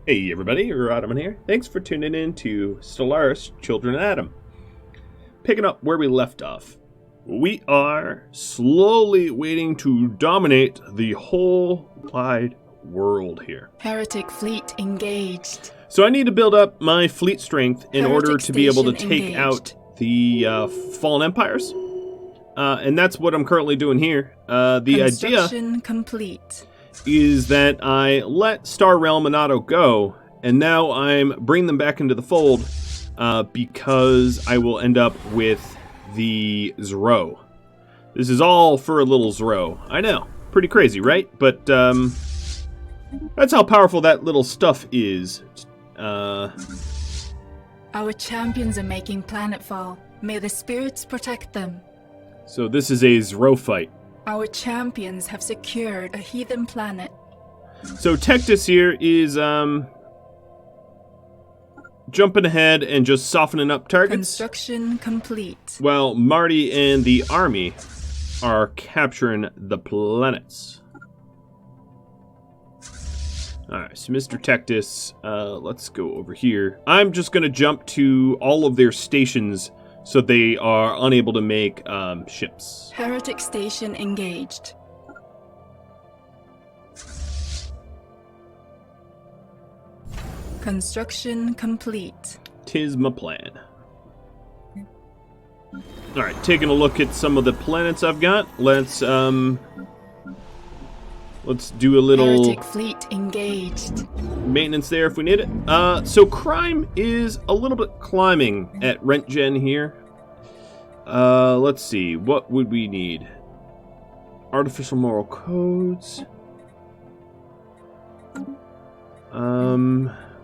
Hey everybody, Rhadamant here. Thanks for tuning in to Stellaris, Children of Atom. Picking up where we left off. We are slowly waiting to dominate the whole wide world here. Heretic fleet engaged. So I need to build up my fleet strength in order to be able to take engaged. out the fallen empires. And that's what I'm currently doing here. The idea Construction complete. is that I let Star Realm and Otto go, and now I'm bringing them back into the fold because I will end up with the Zro. This is all for a little Zro. I know, pretty crazy, right? But that's how powerful that little stuff is. Our champions are making planetfall. May the spirits protect them. So this is a Zro fight. Our champions have secured a heathen planet. So Tectus here is jumping ahead and just softening up targets. Construction complete. While Marty and the army are capturing the planets. Alright, so Mr. Tectus, let's go over here. I'm just going to jump to all of their stations so they are unable to make ships. Heretic station engaged. Construction complete. 'Tis my plan. Alright, taking a look at some of the planets I've got. Let's do a little Heretic fleet engaged. maintenance there if we need it. So crime is a little bit climbing at RentGen here. Let's see, what would we need? Artificial moral codes.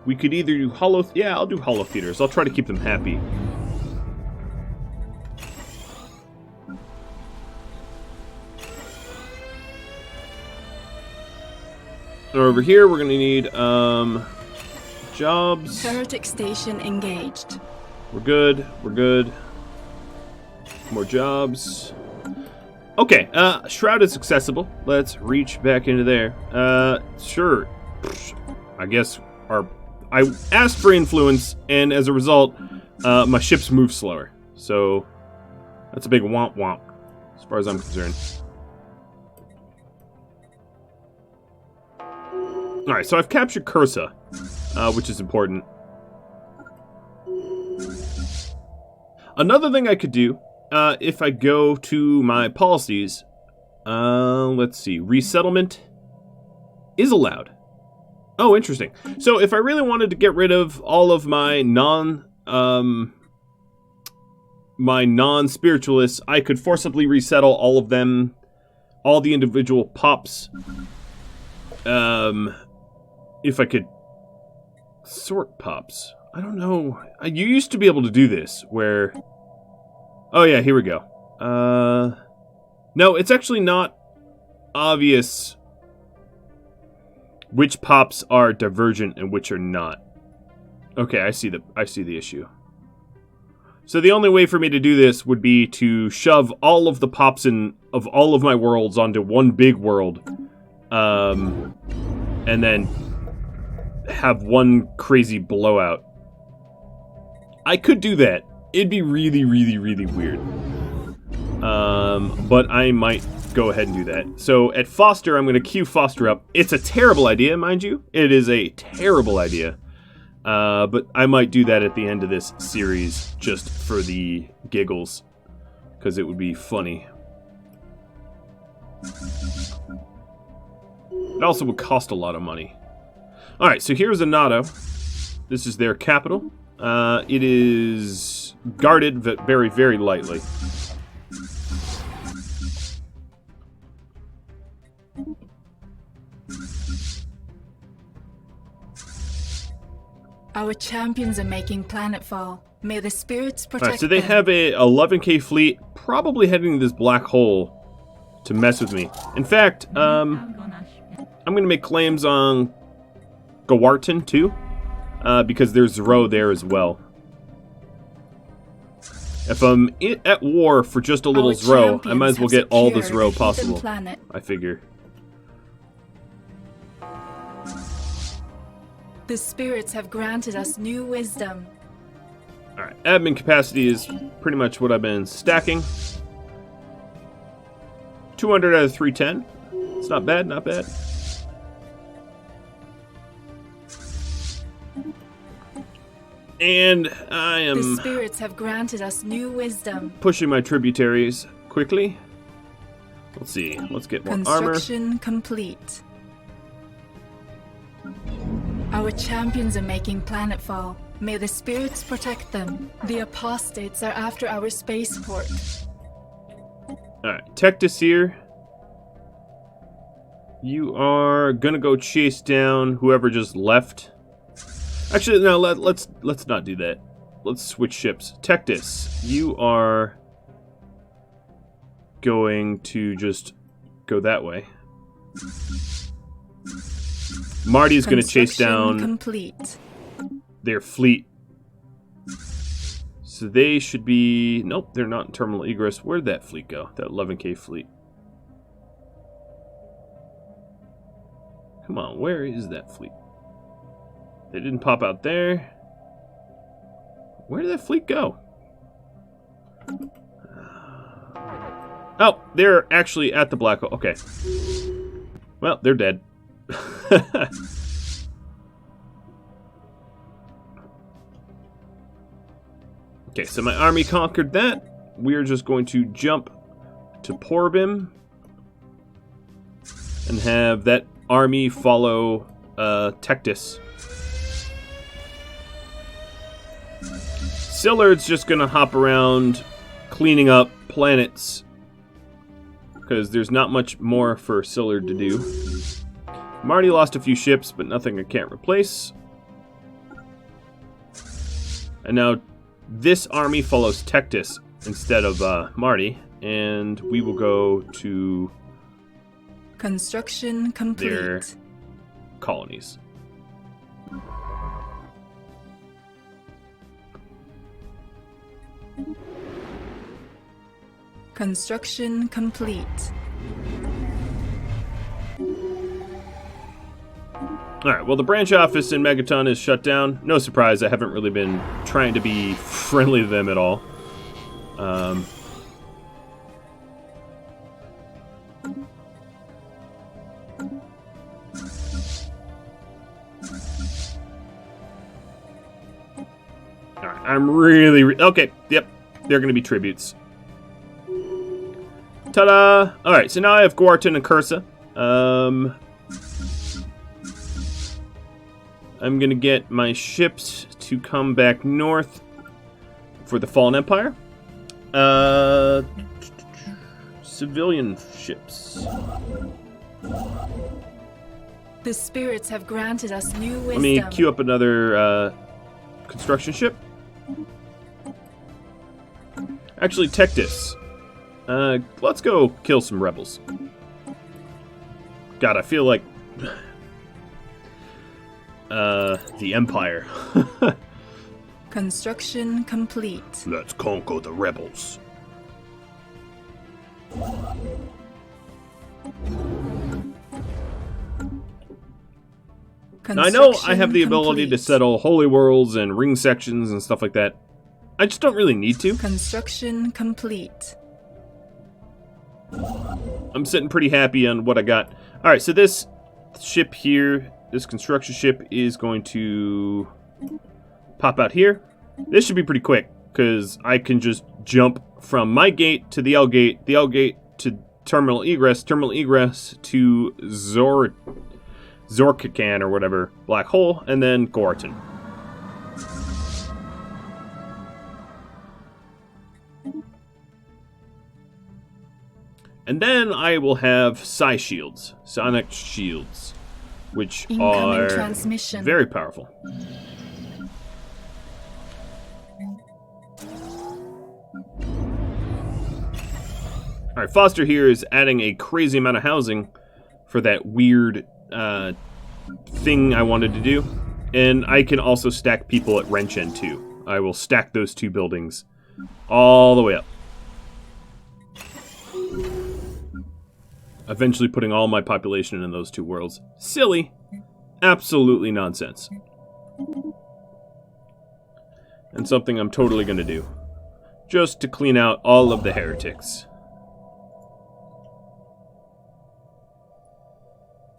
We could either do yeah, I'll do hollow theaters. I'll try to keep them happy. Over here, we're gonna need jobs. Heretic station engaged. We're good. We're good. More jobs. Okay, Shroud is accessible. Let's reach back into there. Sure. I guess I asked for influence, and as a result, my ships move slower. So that's a big womp womp, as far as I'm concerned. Alright, so I've captured Cursa, which is important. Another thing I could do, if I go to my policies, let's see, resettlement is allowed. Oh, interesting. So if I really wanted to get rid of all of my non-spiritualists, I could forcibly resettle all of them, all the individual pops. If I could sort pops. I don't know. You used to be able to do this, where... Oh yeah, here we go. No, it's actually not obvious which pops are divergent and which are not. Okay, I see the issue. So the only way for me to do this would be to shove all of the pops of all of my worlds onto one big world. And then have one crazy blowout. I could do that. It'd be really, really, really weird. But I might go ahead and do that. So at Foster, I'm going to queue Foster up. It's a terrible idea, mind you. It is a terrible idea. But I might do that at the end of this series just for the giggles. Because it would be funny. It also would cost a lot of money. Alright, so here's Anato. This is their capital. It is guarded very, very lightly. Our champions are making planetfall. May the spirits protect Alright, so they them. have a 11k fleet, probably heading to this black hole to mess with me. In fact, I'm going to make claims on Gawarton, too, because there's Zro there as well. If I'm at war for just a little Zro, I might as well get all the Zro possible, I figure. The spirits have granted us new wisdom. Alright, admin capacity is pretty much what I've been stacking. 200 out of 310. It's not bad, not bad. And I am... The spirits have granted us new wisdom. pushing my tributaries quickly. Let's see. Let's get more armor. Construction complete. Our champions are making planetfall. May the spirits protect them. The apostates are after our spaceport. Alright, Tectus here. You are gonna go chase down whoever just left. Actually, no, let's not do that. Let's switch ships. Tectus, you are going to just go that way. Marty's going to chase down complete. their fleet. So they should be... Nope, they're not in terminal egress. Where'd that fleet go? That 11K fleet. Come on, where is that fleet? They didn't pop out there. Where did that fleet go? Oh, they're actually at the black hole. Okay. Well, they're dead. Okay, so my army conquered that. We're just going to jump to Porbim and have that army follow Tectus. Sillard's just gonna hop around cleaning up planets because there's not much more for Sillard to do. Marty lost a few ships, but nothing I can't replace. And now this army follows Tectus instead of Marty, and we will go to Construction complete. their colonies. Construction complete. Alright, well the branch office in Megaton is shut down. No surprise, I haven't really been trying to be friendly to them at all. Alright, I'm really... okay, yep, they're gonna be tributes. Ta-da! Alright, so now I have Guarton and Cursa. I'm gonna get my ships to come back north for the Fallen Empire. Civilian ships. The spirits have granted us new wisdom. Let me queue up another construction ship. Actually, Tectus. Let's go kill some rebels. God, I feel like the Empire. Construction complete. Let's conquer the rebels. Now, I know I have the ability to settle holy worlds and ring sections and stuff like that. I just don't really need to. Construction complete. I'm sitting pretty happy on what I got. Alright, so this ship here, this construction ship, is going to pop out here. This should be pretty quick, because I can just jump from my gate to the L gate to terminal egress to Zorkakan or whatever, black hole, and then Gorton. And then I will have psi shields, sonic shields, which Incoming are transmission. very powerful. Alright, Foster here is adding a crazy amount of housing for that weird thing I wanted to do. And I can also stack people at Wrenchen too. I will stack those two buildings all the way up. Eventually putting all my population in those two worlds. Silly. Absolutely nonsense. And something I'm totally going to do. Just to clean out all of the heretics.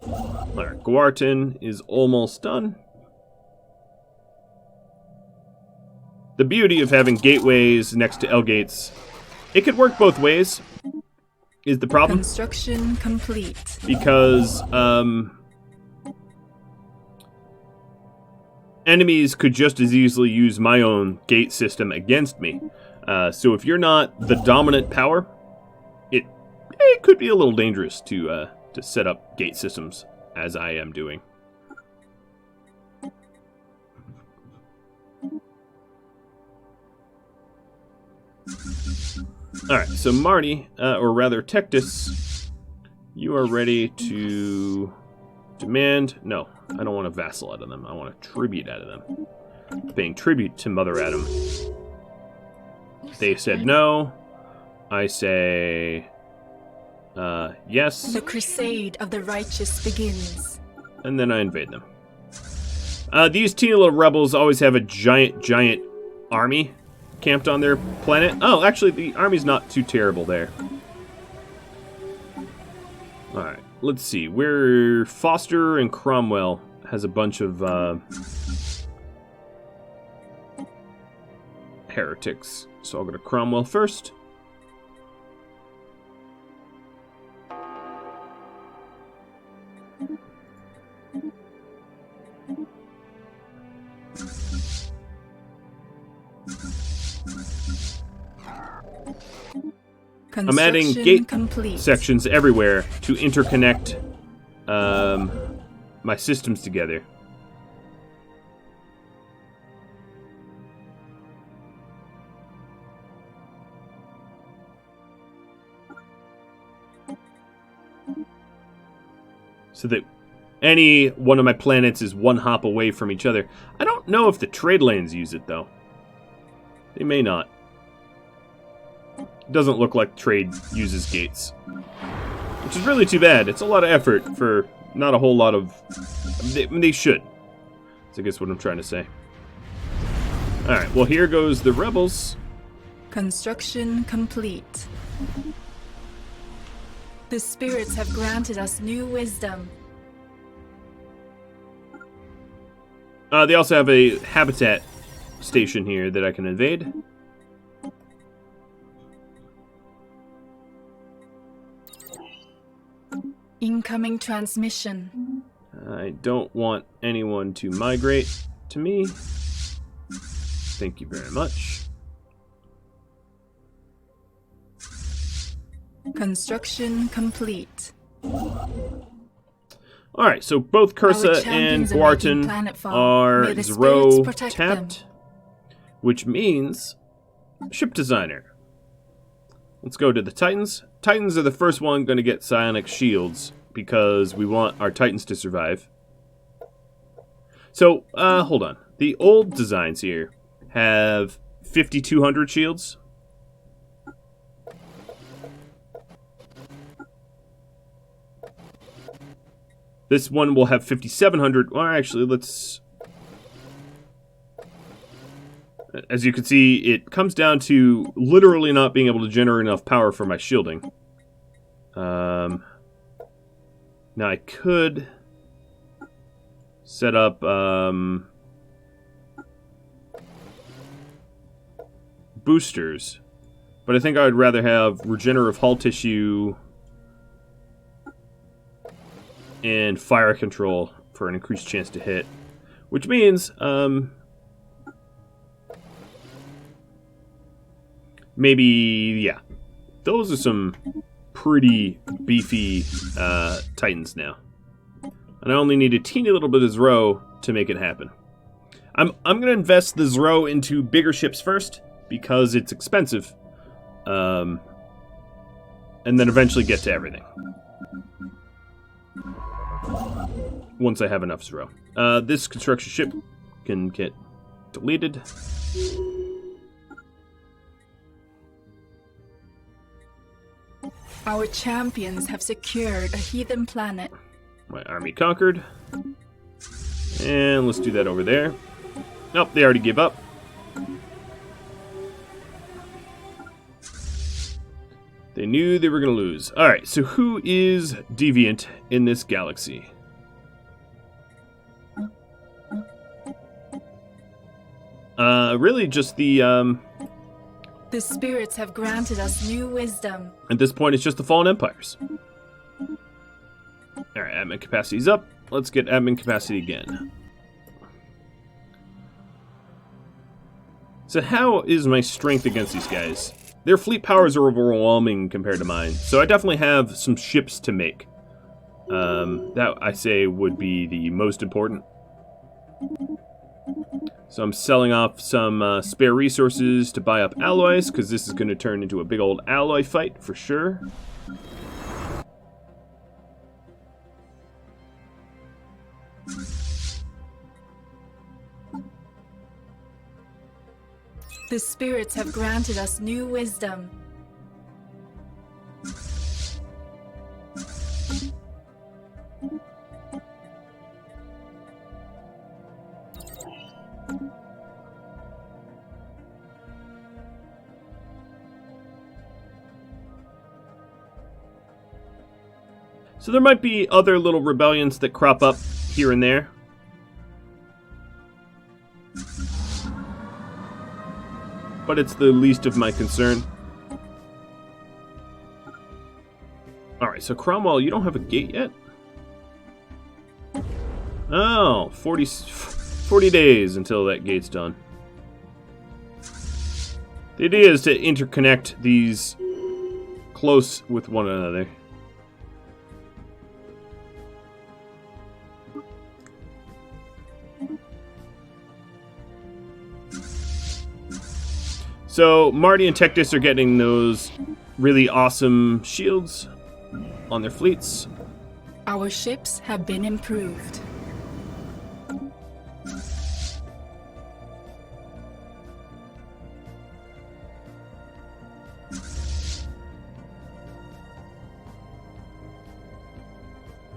Alright, Guarton is almost done. The beauty of having gateways next to L gates, it could work both ways, is the problem. Construction complete. Because, enemies could just as easily use my own gate system against me. So if you're not the dominant power, it could be a little dangerous to set up gate systems, as I am doing. Alright, so Marty, or rather Tectus, you are ready to demand... No, I don't want a vassal out of them. I want a tribute out of them. Paying tribute to Mother Adam. They said no. I say... yes. The crusade of the righteous begins. And then I invade them. These teeny little rebels always have a giant army camped on their planet. Oh, actually, the army's not too terrible there. Alright, let's see. Where Foster and Cromwell has a bunch of heretics. So I'll go to Cromwell first. I'm adding gate sections everywhere to interconnect my systems together. So that any one of my planets is one hop away from each other. I don't know if the trade lanes use it, though. They may not. It doesn't look like trade uses gates. Which is really too bad. It's a lot of effort for not a whole lot of... They should. That's, I guess, what I'm trying to say. Alright, well, here goes the rebels. Construction complete. The spirits have granted us new wisdom. They also have a habitat station here that I can invade. Incoming transmission. I don't want anyone to migrate to me. Thank you very much. Construction complete. Alright, so both Cursa and Guarton are Zro tapped, which means ship designer. Let's go to the Titans. Titans are the first one going to get psionic shields because we want our Titans to survive. So, hold on. The old designs here have 5,200 shields. This one will have 5,700. Well, actually, let's... As you can see, it comes down to literally not being able to generate enough power for my shielding. Now, I could set up boosters, but I think I would rather have regenerative hull tissue and fire control for an increased chance to hit, which means maybe, yeah, those are some pretty beefy Titans now, and I only need a teeny little bit of Zro to make it happen. I'm gonna invest the Zro into bigger ships first because it's expensive, and then eventually get to everything once I have enough Zro. This construction ship can get deleted. Our champions have secured a heathen planet. My army conquered. And let's do that over there. Nope, they already gave up. They knew they were going to lose. Alright, so who is deviant in this galaxy? Really just the spirits have granted us new wisdom. At this point, it's just the fallen empires. Alright, admin capacity's up. Let's get admin capacity again. So how is my strength against these guys? Their fleet powers are overwhelming compared to mine, so I definitely have some ships to make. That, I say, would be the most important. So I'm selling off some spare resources to buy up alloys, because this is going to turn into a big old alloy fight for sure. The spirits have granted us new wisdom. So there might be other little rebellions that crop up here and there. But it's the least of my concern. Alright, so Cromwell, you don't have a gate yet? Oh, 40 days until that gate's done. The idea is to interconnect these close with one another. So, Marty and Tectus are getting those really awesome shields on their fleets. Our ships have been improved.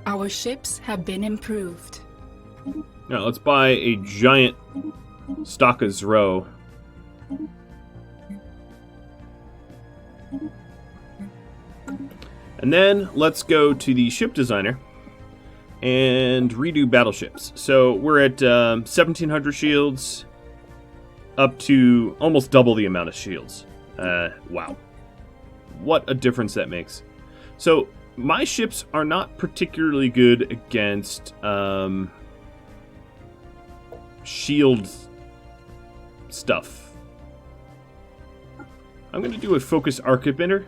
Our ships have been improved. Now, let's buy a giant stock of Zrow. And then let's go to the ship designer and redo battleships. So we're at 1,700 shields, up to almost double the amount of shields. Wow. What a difference that makes. So my ships are not particularly good against shield stuff. I'm going to do a focus arc emitter.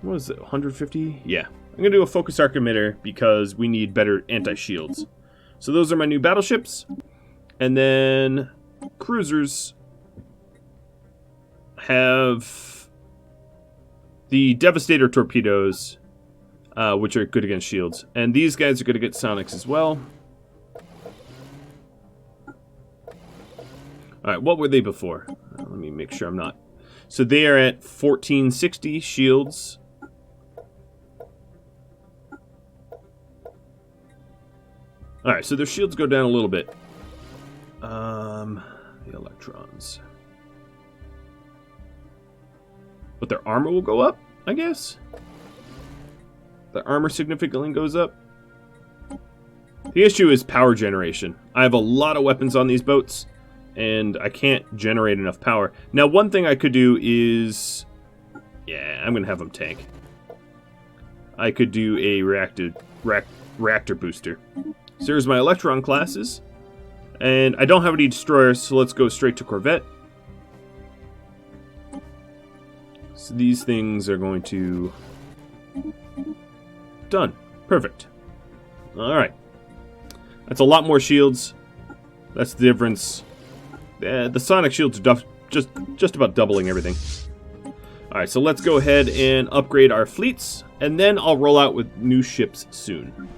What is it, 150? Yeah. I'm going to do a focus arc emitter because we need better anti-shields. So those are my new battleships. And then cruisers have the Devastator torpedoes, which are good against shields. And these guys are good against sonics as well. Alright, what were they before? Let me make sure I'm not. So they are at 1460 shields. Alright, so their shields go down a little bit. The electrons. But their armor will go up, I guess? Their armor significantly goes up. The issue is power generation. I have a lot of weapons on these boats, and I can't generate enough power. Now, one thing I could do is... Yeah, I'm going to have them tank. I could do a reactor booster. So here's my Electron classes. And I don't have any destroyers, so let's go straight to Corvette. So these things are going to... Done. Perfect. Alright. That's a lot more shields. That's the difference. The sonic shields are just about doubling everything. Alright, so let's go ahead and upgrade our fleets, and then I'll roll out with new ships soon.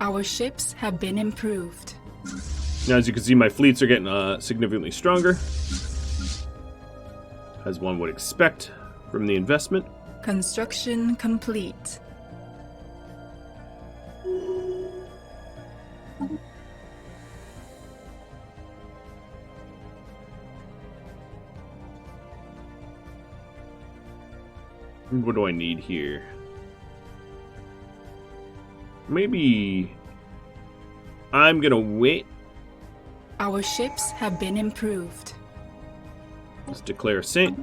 Our ships have been improved. Now, as you can see, my fleets are getting significantly stronger, as one would expect from the investment. Construction complete. What do I need here? Maybe I'm gonna wait. Our ships have been improved. Let's declare a saint.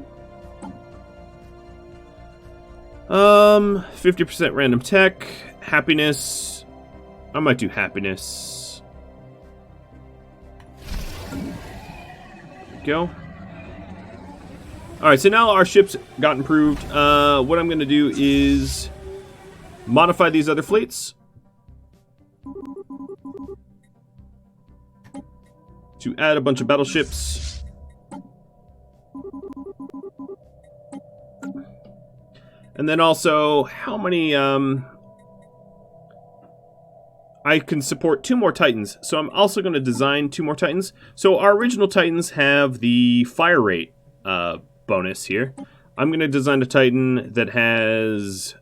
50% random tech, happiness. I might do happiness. There we go. Alright, so now our ship's got improved. What I'm going to do is modify these other fleets to add a bunch of battleships. And then also, how many, I can support 2 more Titans. So I'm also going to design 2 more Titans. So our original Titans have the fire rate bonus here. I'm going to design a Titan that has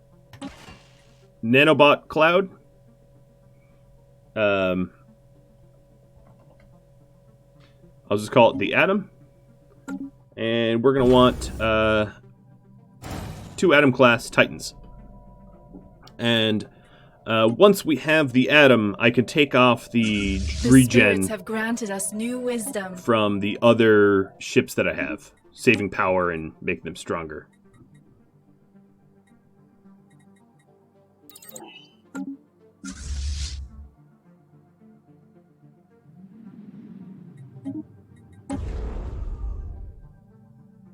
nanobot cloud. I'll just call it the Atom. And we're going to want 2 Atom class Titans. And once we have the Atom, I can take off the regen Spirits have granted us new wisdom from the other ships that I have, saving power and making them stronger.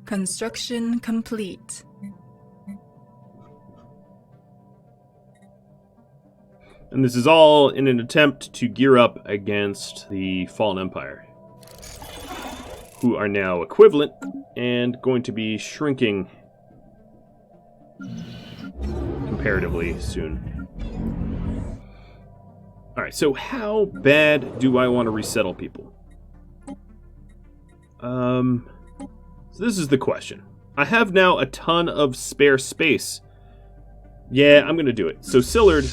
Construction complete. And this is all in an attempt to gear up against the Fallen Empire, who are now equivalent and going to be shrinking comparatively soon. Alright, so how bad do I want to resettle people? So this is the question. I have now a ton of spare space. Yeah, I'm going to do it. So Sillard,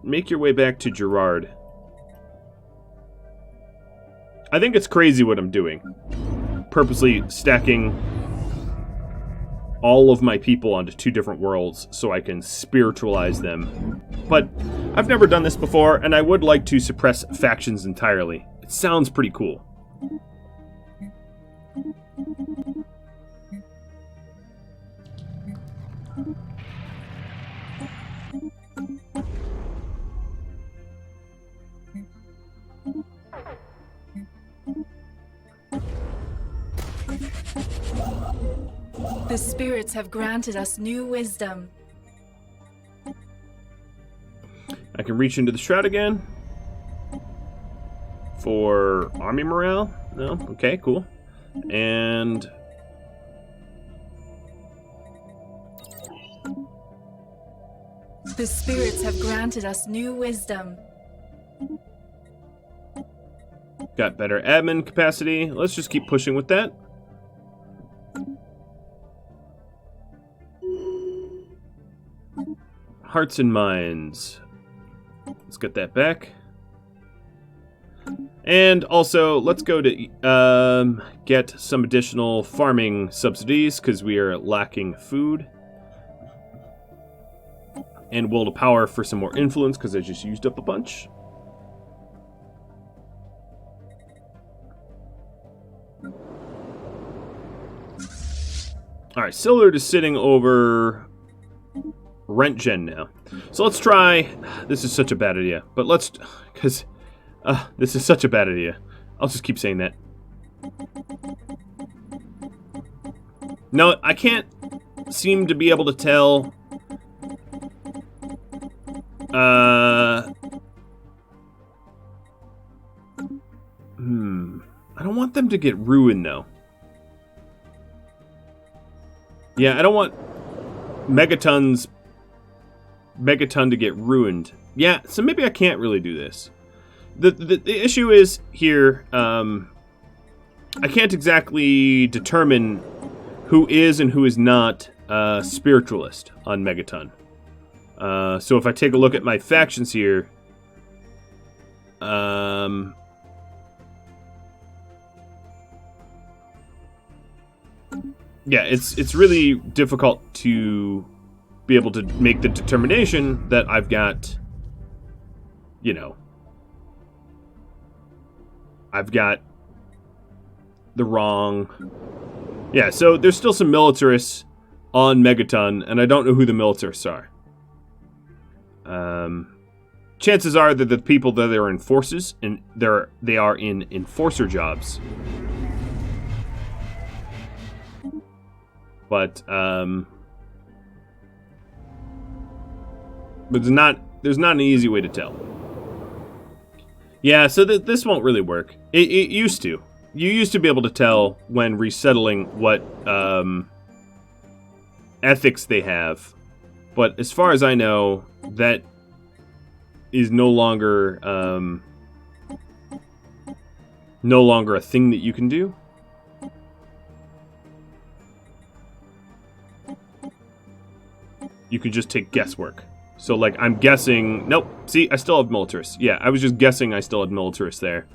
make your way back to Gerard. I think it's crazy what I'm doing. Purposely stacking all of my people onto 2 different worlds so I can spiritualize them. But I've never done this before, and I would like to suppress factions entirely. It sounds pretty cool. The spirits have granted us new wisdom. I can reach into the Shroud again. For army morale? No? Okay, cool. And the spirits have granted us new wisdom. got better admin capacity. Let's just keep pushing with that. Hearts and minds. Let's get that back. And also, let's go to get some additional farming subsidies, because we are lacking food. And will to power for some more influence, because I just used up a bunch. Alright, Sillard is sitting over rent gen now. So let's try... This is such a bad idea, but let's... Because... this is such a bad idea. I'll just keep saying that. No, I can't seem to be able to tell... I don't want them to get ruined, though. Yeah, I don't want Megaton's Megaton to get ruined. Yeah, so maybe I can't really do this. The issue is here, I can't exactly determine who is and who is not a spiritualist on Megaton. So if I take a look at my factions here, yeah, it's really difficult to be able to make the determination that I've got, you know, I've got the wrong... Yeah, so there's still some militarists on Megaton, and I don't know who the militarists are. Chances are that the people that are in forces, and they are in enforcer jobs. But there's not an easy way to tell. Yeah, so this won't really work. It used to. You used to be able to tell when resettling what ethics they have, but as far as I know, that is no longer a thing that you can do. You can just take guesswork. So, like, I'm guessing... Nope. See, I still have militarists. Yeah, I was just guessing I still had militarists there.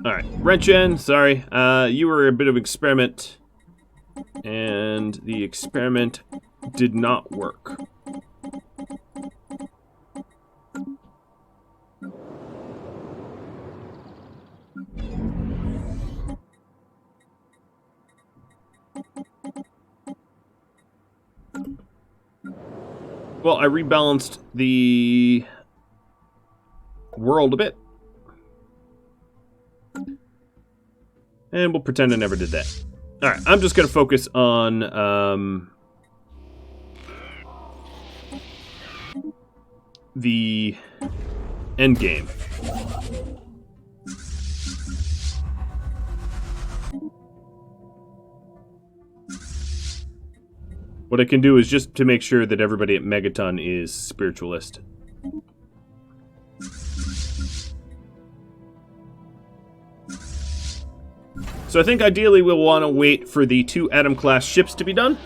Alright, Wrenchen, sorry. You were a bit of an experiment. And the experiment did not work. Well, I rebalanced the world a bit. And we'll pretend I never did that. Alright, I'm just going to focus on the end game. What I can do is just to make sure that everybody at Megaton is spiritualist. So I think ideally we'll want to wait for the 2 Atom-class ships to be done.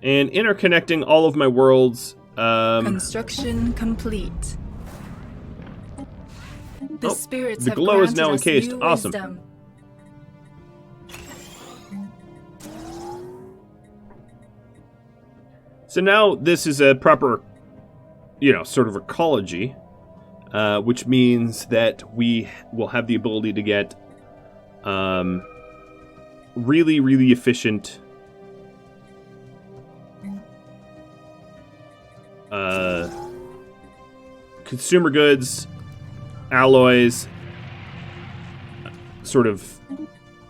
And interconnecting all of my worlds. Construction complete. The spirits the have glow is granted now us encased. new Awesome. wisdom. So now this is a proper, sort of ecology, which means that we will have the ability to get really, really efficient consumer goods, alloys, sort of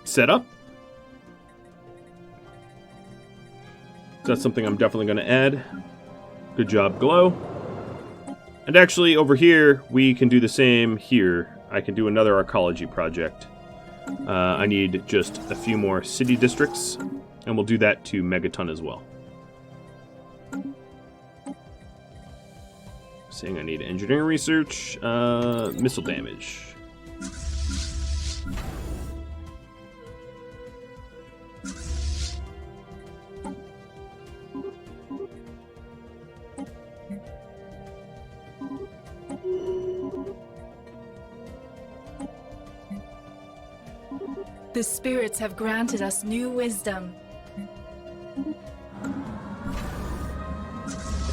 setup. That's something I'm definitely going to add. Good job, Glow. And actually, over here, we can do the same here. I can do another ecology project. I need just a few more city districts, and we'll do that to Megaton as well. Saying I need engineering research, missile damage. The spirits have granted us new wisdom.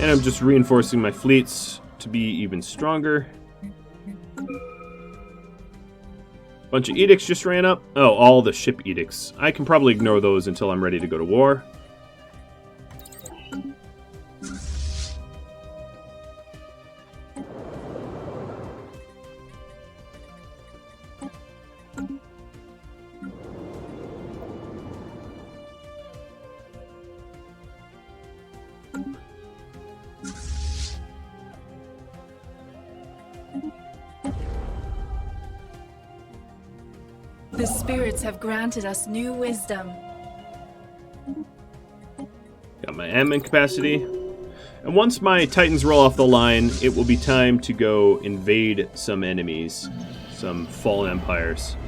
And I'm just reinforcing my fleets to be even stronger. Bunch of edicts just ran up. Oh, all the ship edicts. I can probably ignore those until I'm ready to go to war. The The spirits have granted us new wisdom. Got my admin capacity. And once my titans roll off the line, it will be time to go invade some enemies. Some fallen empires.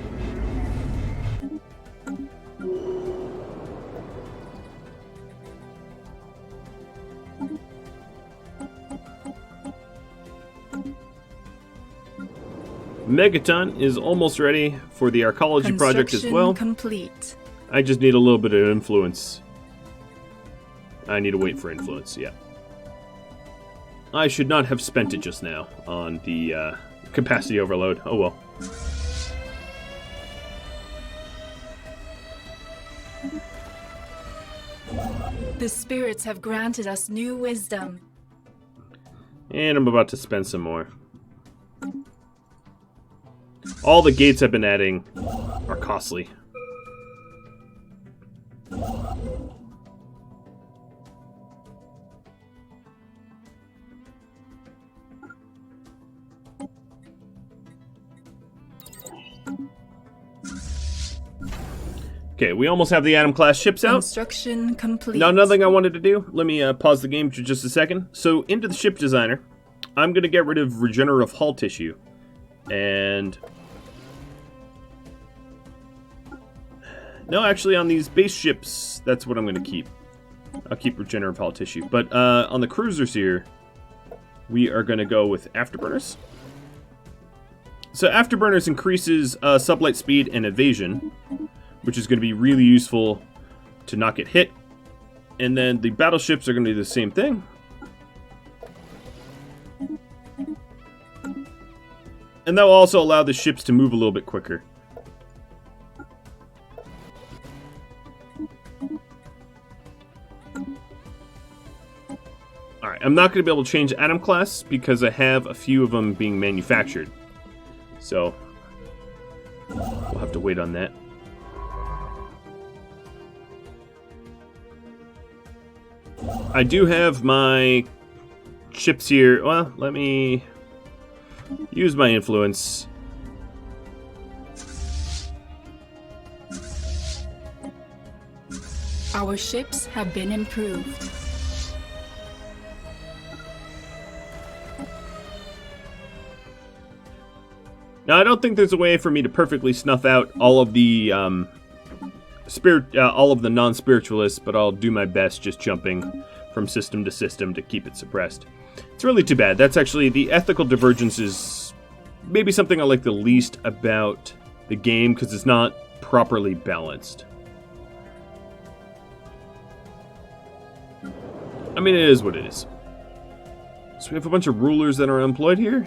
Megaton is almost ready for the archaeology project as well. Complete. I just need a little bit of influence. I need to wait for influence, yeah. I should not have spent it just now on the capacity overload. Oh well. The spirits have granted us new wisdom. And I'm about to spend some more. All the gates I've been adding are costly. Okay, we almost have the Atom class ships out. Construction complete. Now, nothing I wanted to do. Let me pause the game for just a second. So, into the ship designer, I'm going to get rid of regenerative hull tissue. And... no, actually, on these base ships, that's what I'm going to keep. I'll keep regenerative hull tissue. But on the cruisers here, we are going to go with afterburners. So, afterburners increases sublight speed and evasion, which is going to be really useful to not get hit. And then the battleships are going to do the same thing. And that will also allow the ships to move a little bit quicker. Alright, I'm not going to be able to change Atom class because I have a few of them being manufactured. So, we'll have to wait on that. I do have my ships here. Well, let me use my influence. Our ships have been improved. Now, I don't think there's a way for me to perfectly snuff out all of the all of the non-spiritualists, but I'll do my best just jumping from system to system to keep it suppressed. It's really too bad. That's actually, the ethical divergence is maybe something I like the least about the game, because it's not properly balanced. I mean, it is what it is. So we have a bunch of rulers that are employed here.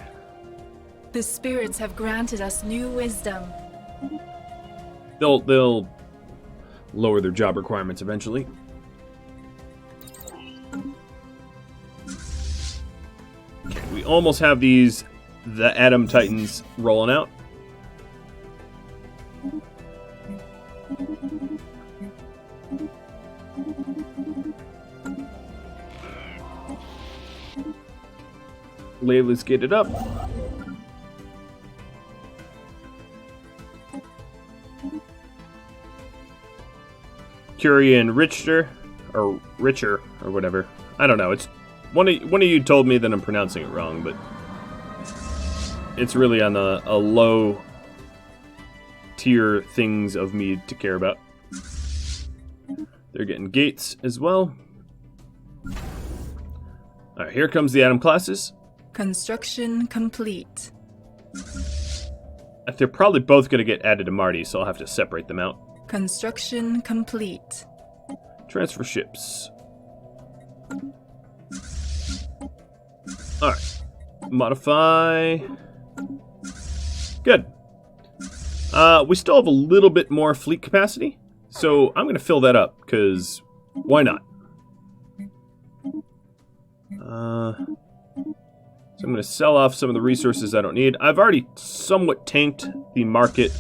The spirits have granted us new wisdom. They'll lower their job requirements eventually. Okay, we almost have the Atom Titans rolling out. Layla's gated up. Curie and Richter, or whatever. I don't know. It's one of you told me that I'm pronouncing it wrong, but it's really on a low tier things of me to care about. They're getting gates as well. All right, here comes the Atom classes. Construction complete. They're probably both going to get added to Marty, so I'll have to separate them out. Construction complete. Transfer ships. Alright. Modify. Good. We still have a little bit more fleet capacity, so I'm going to fill that up, because why not? So I'm going to sell off some of the resources I don't need. I've already somewhat tanked the market.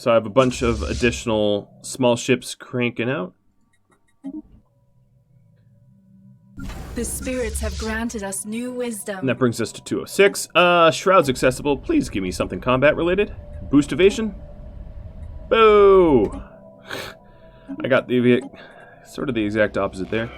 So I have a bunch of additional small ships cranking out. The spirits have granted us new And wisdom. that brings us to 206. Shroud's accessible. Please give me something combat related. Boost evasion. Boo! I got the sort of the exact opposite there.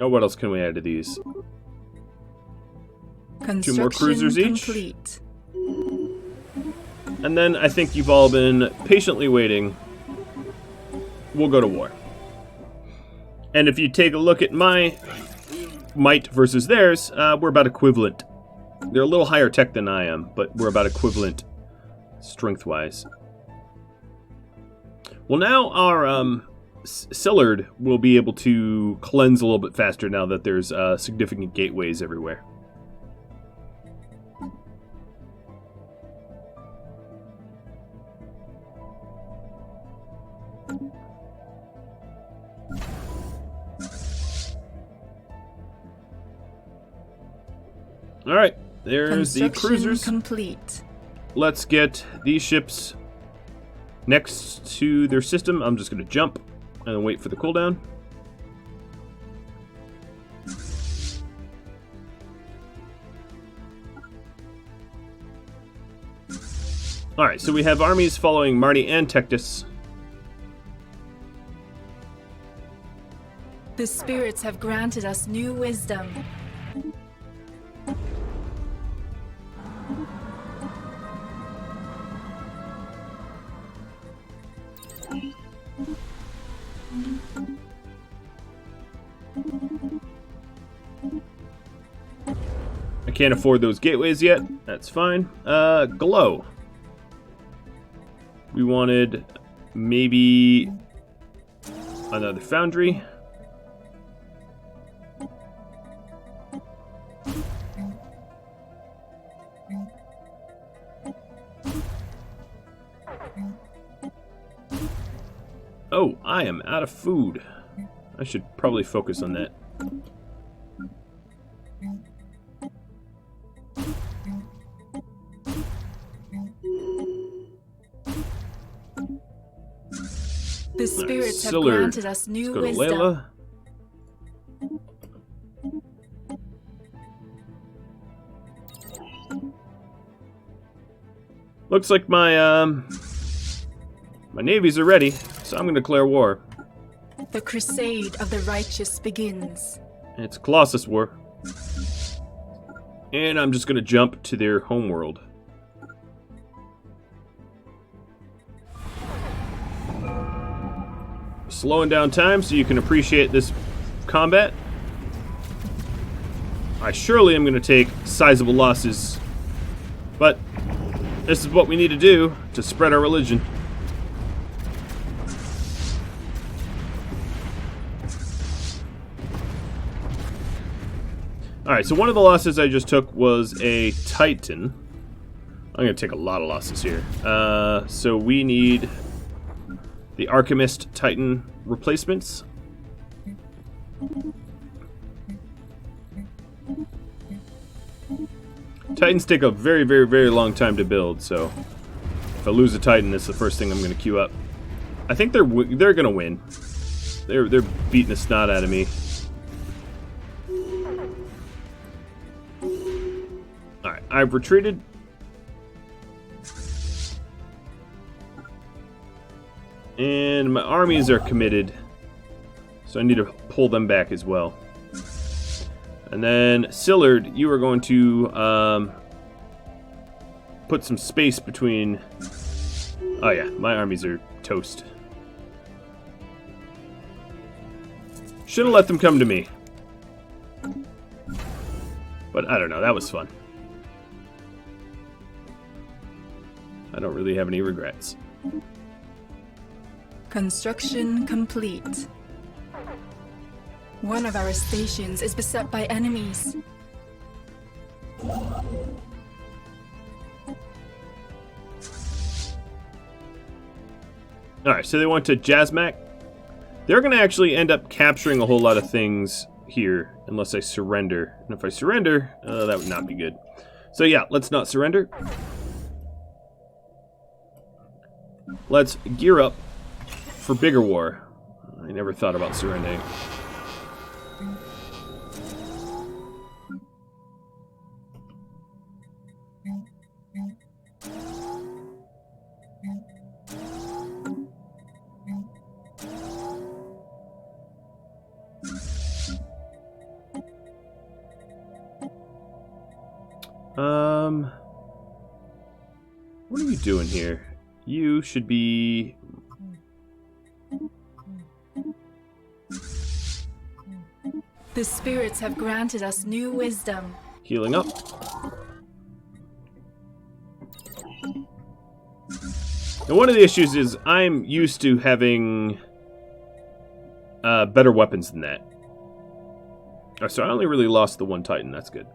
Oh, what else can we add to these? 2 more cruisers each. Complete. And then I think you've all been patiently waiting. We'll go to war. And if you take a look at my might versus theirs, we're about equivalent. They're a little higher tech than I am, but we're about equivalent strength-wise. Well, now our Sillard will be able to cleanse a little bit faster now that there's significant gateways everywhere. Alright, there's the cruisers. Complete. Let's get these ships next to their system. I'm just going to jump and then wait for the cooldown. Alright, so we have armies following Marty and Tectus. The spirits have granted us new wisdom. I can't afford those gateways yet. That's fine. Glow. We wanted maybe another foundry. Oh, I am out of food. I should probably focus on that. The spirits have Sillard. granted us new Let's go to wisdom. Layla. Looks like my my navies are ready, so I'm going to declare war. The crusade of the righteous begins. It's Colossus War. And I'm just going to jump to their homeworld. Slowing down time so you can appreciate this combat. I surely am going to take sizable losses, but this is what we need to do to spread our religion. Alright, so one of the losses I just took was a Titan. I'm going to take a lot of losses here. So we need the Archimist Titan replacements. Titans take a very, very, very long time to build, so if I lose a Titan, that's the first thing I'm going to queue up. I think they're going to win. They're beating the snot out of me. Alright, I've retreated. And my armies are committed, so I need to pull them back as well. And then, Sillard, you are going to put some space between... Oh yeah, my armies are toast. Should have let them come to me. But I don't know, that was fun. I don't really have any regrets. Construction complete. One of our stations is beset by enemies. Alright, so they went to Jazmac. They're going to actually end up capturing a whole lot of things here, unless I surrender. And if I surrender, that would not be good. So yeah, let's not surrender. Let's gear up for bigger war. I never thought about surrendering. What are you doing here? You should be... The spirits have granted us new wisdom. Healing up. Now, one of the issues is I'm used to having better weapons than that. Oh, so I only really lost the one Titan. That's good.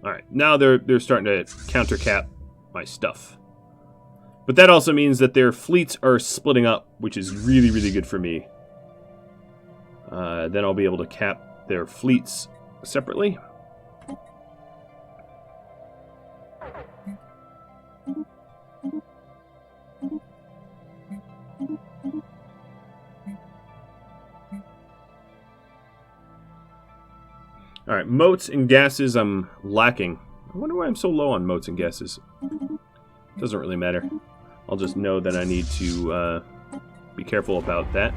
Alright, now they're starting to countercap my stuff. But that also means that their fleets are splitting up, which is really, really good for me. Then I'll be able to cap their fleets separately. Alright, motes and gases I'm lacking. I wonder why I'm so low on motes and gases. Doesn't really matter. I'll just know that I need to be careful about that.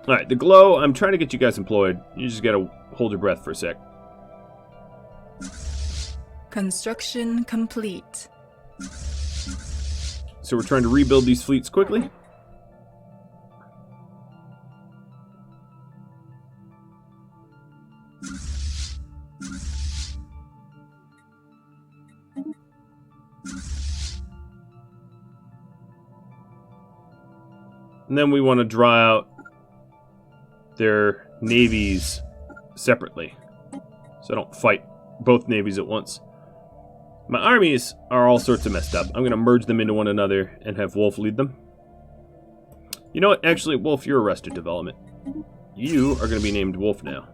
Alright, the glow, I'm trying to get you guys employed. You just gotta hold your breath for a sec. Construction complete. So we're trying to rebuild these fleets quickly. And then we want to draw out their navies separately, so I don't fight both navies at once. My armies are all sorts of messed up. I'm going to merge them into one another and have Wolf lead them. You know what? Actually, Wolf, you're arrested development. You are going to be named Wolf now.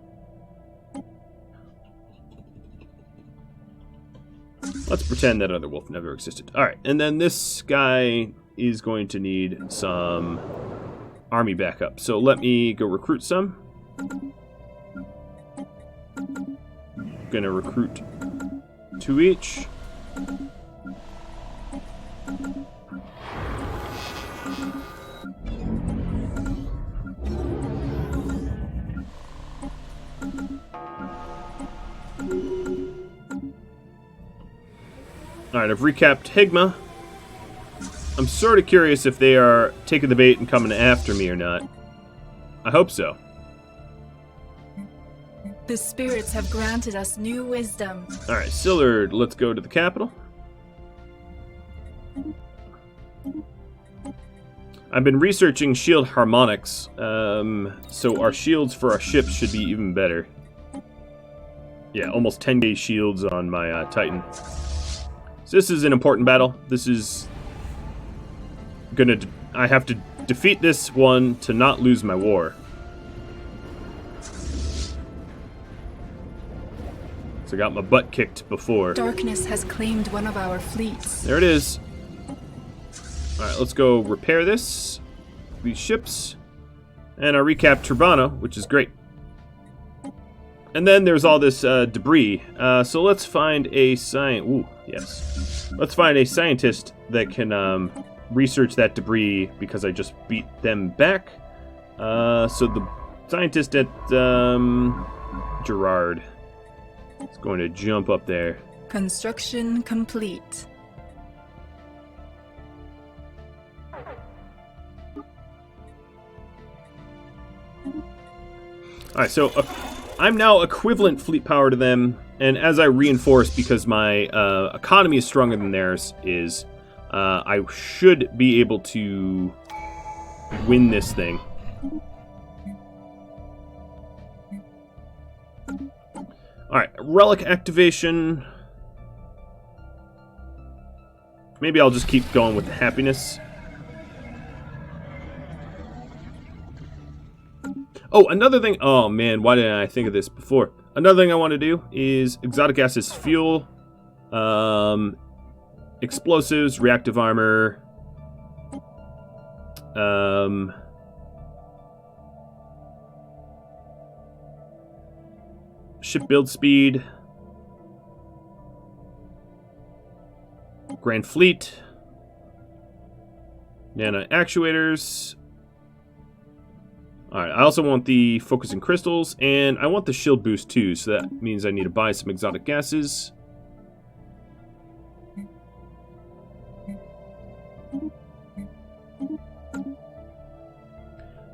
Let's pretend that other Wolf never existed. Alright, and then this guy is going to need some army backup. So let me go recruit some. Gonna recruit 2 each. Alright, I've recapped Higma. I'm sort of curious if they are taking the bait and coming after me or not. I hope so. The spirits have granted us new wisdom. Alright, Sillard, let's go to the capital. I've been researching shield harmonics, so our shields for our ships should be even better. Yeah, almost 10k shields on my Titan. So this is an important battle. This is I have to defeat this one to not lose my war. So I got my butt kicked before. Darkness has claimed one of our fleets. There it is. Alright, let's go repair these ships. And I recapped Turbana, which is great. And then there's all this debris. So let's find a Let's find a scientist that can research that debris, because I just beat them back. So the scientist at Gerard is going to jump up there. Construction complete. Alright, so I'm now equivalent fleet power to them, and as I reinforce, because my economy is stronger than theirs, I should be able to win this thing. Alright, relic activation. Maybe I'll just keep going with the happiness. Oh, another thing. Oh, man. Why didn't I think of this before? Another thing I want to do is exotic gases fuel, explosives, reactive armor, ship build speed, Grand Fleet, nano actuators. Alright, I also want the focusing crystals, and I want the shield boost too, so that means I need to buy some exotic gases.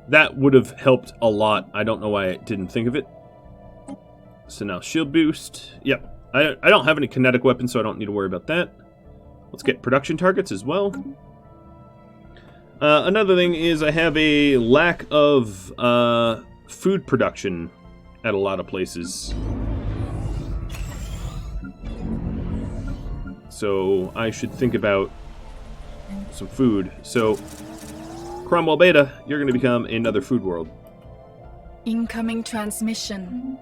That would have helped a lot. I don't know why I didn't think of it. So now shield boost. Yep. I don't have any kinetic weapons, so I don't need to worry about that. Let's get production targets as well. Another thing is I have a lack of food production at a lot of places. So I should think about some food. So Cromwell Beta, you're going to become another food world. Incoming transmission.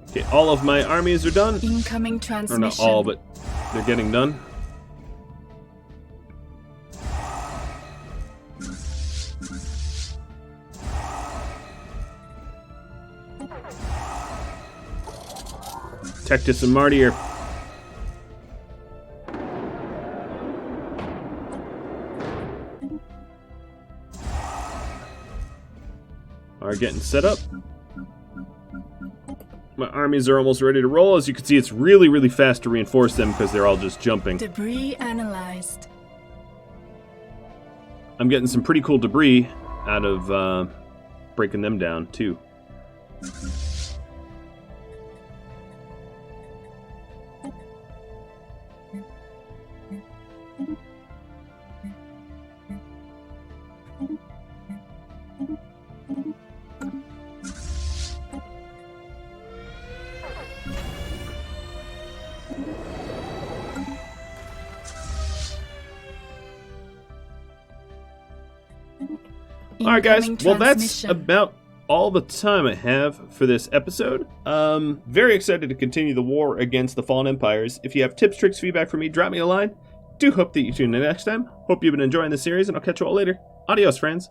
Okay, all of my armies are done. Incoming transmission. Or not all, but they're getting done. Tectus and Marty are getting set up. My armies are almost ready to roll. As you can see, it's really, really fast to reinforce them because they're all just jumping. Debris analyzed. I'm getting some pretty cool debris out of breaking them down, too. Alright guys, well that's about all the time I have for this episode. Very excited to continue the war against the Fallen Empires. If you have tips, tricks, feedback for me, drop me a line. Do hope that you tune in next time. Hope you've been enjoying this series, and I'll catch you all later. Adios, friends.